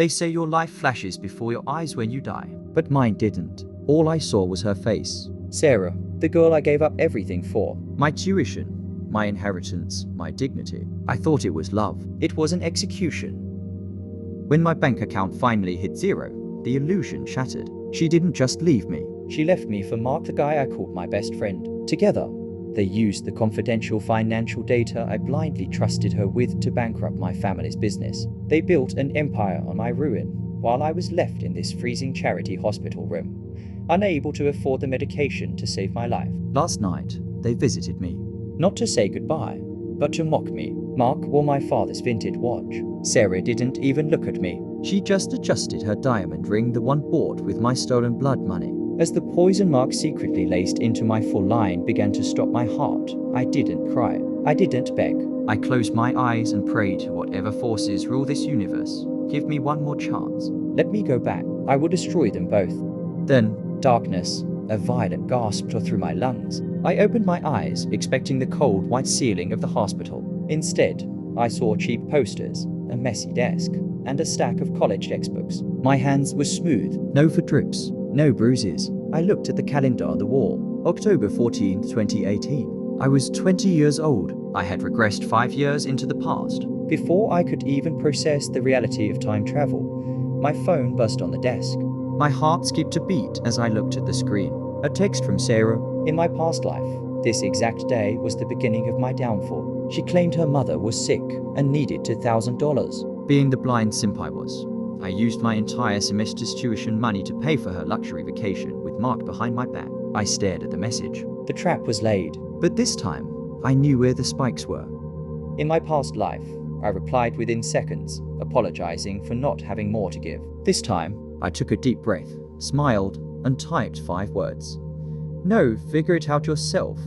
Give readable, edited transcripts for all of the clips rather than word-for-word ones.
They say your life flashes before your eyes when you die. But mine didn't. All I saw was her face. Sarah, the girl I gave up everything for. My tuition, my inheritance, my dignity. I thought it was love. It was an execution. When my bank account finally hit zero, the illusion shattered. She didn't just leave me. She left me for Mark, the guy I called my best friend. Together, they used the confidential financial data I blindly trusted her with to bankrupt my family's business. They built an empire on my ruin, while I was left in this freezing charity hospital room, unable to afford the medication to save my life. Last night, they visited me. Not to say goodbye, but to mock me. Mark wore my father's vintage watch. Sarah didn't even look at me. She just adjusted her diamond ring, the one bought with my stolen blood money. As the poison Mark secretly laced into my full line began to stop my heart, I didn't cry. I didn't beg. I closed my eyes and prayed to whatever forces rule this universe. Give me one more chance. Let me go back. I will destroy them both. Then, darkness, a violent gasp tore through my lungs. I opened my eyes, expecting the cold white ceiling of the hospital. Instead, I saw cheap posters, a messy desk, and a stack of college textbooks. My hands were smooth, no for drips, no bruises. I looked at the calendar on the wall. October 14, 2018. I was 20 years old. I had regressed 5 years into the past. Before I could even process the reality of time travel, my phone buzzed on the desk. My heart skipped a beat as I looked at the screen. A text from Sarah. In my past life, this exact day was the beginning of my downfall. She claimed her mother was sick and needed $2,000. Being the blind simp I was, I used my entire semester's tuition money to pay for her luxury vacation with Mark behind my back. I stared at the message. The trap was laid, but this time, I knew where the spikes were. In my past life, I replied within seconds, apologizing for not having more to give. This time, I took a deep breath, smiled, and typed 5 words. No, figure it out yourself.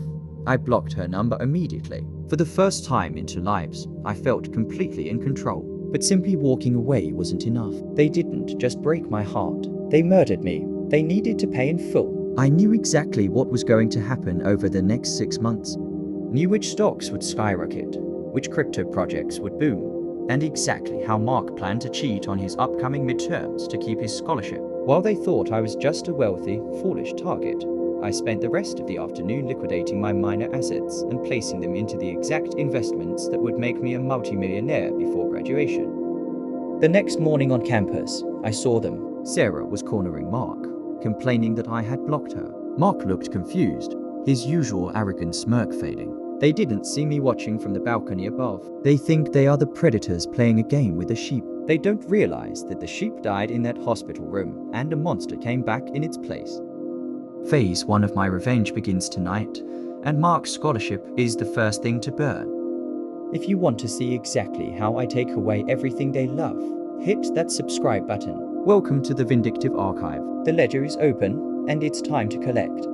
I blocked her number immediately. For the first time in 2 lives, I felt completely in control. But simply walking away wasn't enough. They didn't just break my heart. They murdered me. They needed to pay in full. I knew exactly what was going to happen over the next 6 months. Knew which stocks would skyrocket, which crypto projects would boom, and exactly how Mark planned to cheat on his upcoming midterms to keep his scholarship. While they thought I was just a wealthy, foolish target, I spent the rest of the afternoon liquidating my minor assets and placing them into the exact investments that would make me a multimillionaire before graduation. The next morning on campus, I saw them. Sarah was cornering Mark, complaining that I had blocked her. Mark looked confused, his usual arrogant smirk fading. They didn't see me watching from the balcony above. They think they are the predators playing a game with the sheep. They don't realize that the sheep died in that hospital room and a monster came back in its place. Phase 1 of my revenge begins tonight, and Mark's scholarship is the first thing to burn. If you want to see exactly how I take away everything they love, hit that subscribe button. Welcome to the Vindictive Archive. The ledger is open, and it's time to collect.